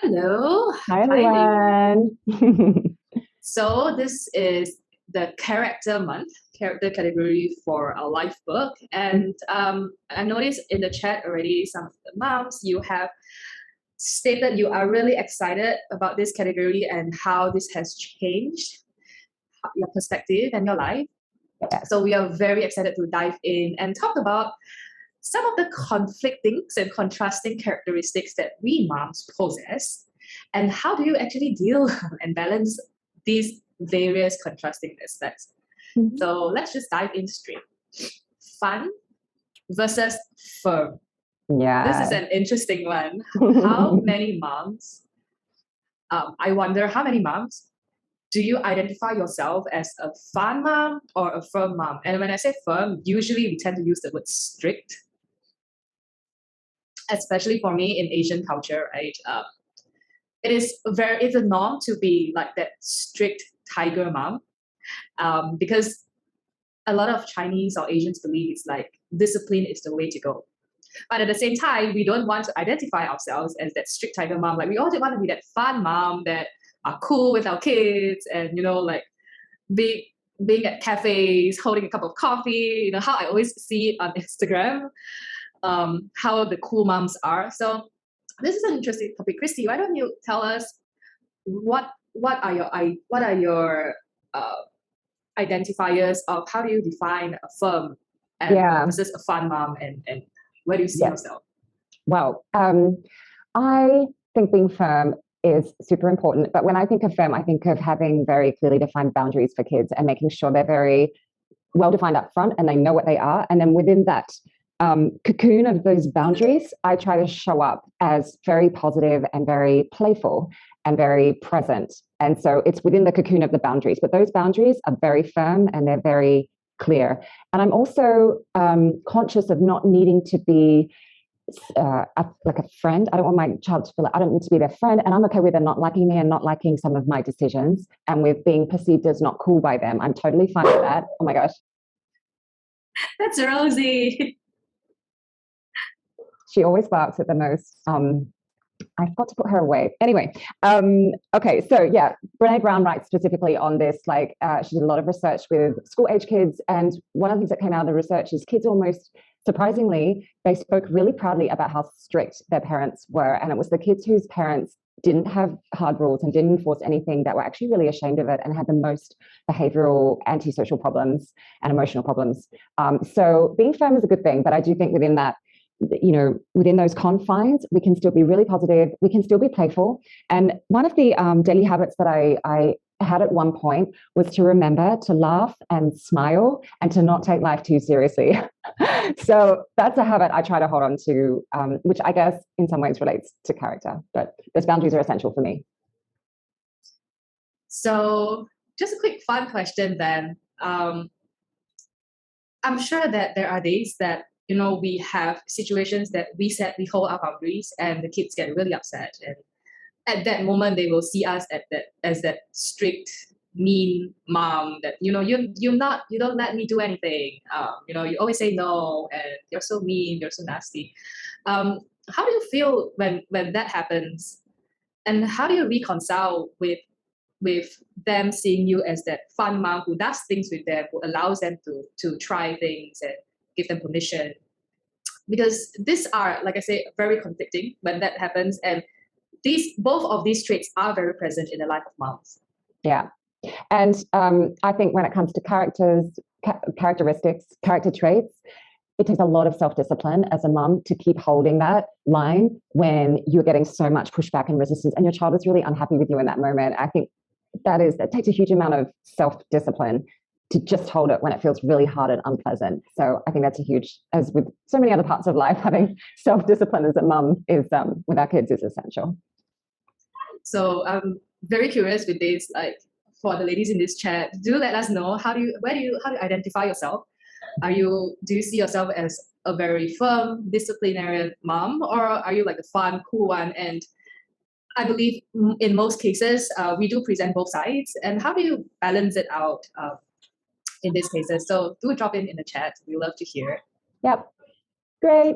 Hello. Hi, Hi, Ling. everyone. So this is the character month, character category for our life book. And I noticed in the chat already, some of the moms, you have stated you are really excited about this category and how this has changed your perspective and your life. Yes. So we are very excited to dive in and talk about some of the conflicting and contrasting characteristics that we moms possess, and how do you actually deal and balance these various contrasting aspects. Mhm. So let's just dive in straight. Fun versus firm. This is Yeah. an interesting one. How many moms, I wonder how many moms do you identify yourself as a fun mom or a firm mom? And when I say firm, usually we tend to use the word strict, especially for me in Asian culture, right? It's a norm to be like that strict tiger mom, because a lot of Chinese or Asians believe it's like discipline is the way to go. But at the same time, we don't want to identify ourselves as that strict tiger mom. Like we all want to be that fun mom that are cool with our kids and like being being at cafes, holding a cup of coffee. You know how I always see it on Instagram, how the cool moms are. So this is an interesting topic. Christy, why don't you tell us what are your uh, identifiers of how do you define a firm and Yeah. versus a fun mom, and where do you see Yeah. yourself? Well, I think being firm is super important. But when I think of firm, I think of having very clearly defined boundaries for kids and making sure they're very well defined up front and they know what they are. And then within that cocoon of those boundaries, I try to show up as very positive and very playful and very present. And so it's within the cocoon of the boundaries, but those boundaries are very firm and they're very clear. And I'm also conscious of not needing to be like a friend. I don't want my child to feel like I don't need to be their friend. And I'm okay with them not liking me and not liking some of my decisions and with being perceived as not cool by them. I'm totally fine with that. Oh my gosh. That's Rosie. She always barks at the most. I forgot to put her away. Anyway, okay, so yeah, Brene Brown writes specifically on this. Like, she did a lot of research with school age kids, and one of the things that came out of the research is kids almost surprisingly they spoke really proudly about how strict their parents were, and it was the kids whose parents didn't have hard rules and didn't enforce anything that were actually really ashamed of it and had the most behavioral antisocial problems and emotional problems. So being firm is a good thing, but I do think within that, within those confines, we can still be really positive. We can still be playful. And one of the daily habits that I had at one point was to remember to laugh and smile and to not take life too seriously. So that's a habit I try to hold on to, which I guess in some ways relates to character, but those boundaries are essential for me. So just a quick fun question then. I'm sure that there are days that we have situations that we said we hold our boundaries and the kids get really upset, and at that moment they will see us at that as that strict mean mom that you don't let me do anything, you always say no and you're so mean, you're so nasty. How do you feel when that happens, and how do you reconcile with them seeing you as that fun mom who does things with them, who allows them to try things and give them permission? Because these are, like I say, very conflicting when that happens, and these both of these traits are very present in the life of moms. Yeah. And I think when it comes to characteristics, character traits, it takes a lot of self-discipline as a mum to keep holding that line when you're getting so much pushback and resistance and your child is really unhappy with you in that moment. I think that takes a huge amount of self-discipline to just hold it when it feels really hard and unpleasant. So I think that's a huge, as with so many other parts of life, having self-discipline as a mum is with our kids is essential. So I'm very curious with this, like for the ladies in this chat, do let us know how do you identify yourself? Do you see yourself as a very firm, disciplinarian mom, or are you like the fun, cool one? And I believe in most cases, we do present both sides. And how do you balance it out in these cases? So do drop in the chat. We love to hear. Yep. Great.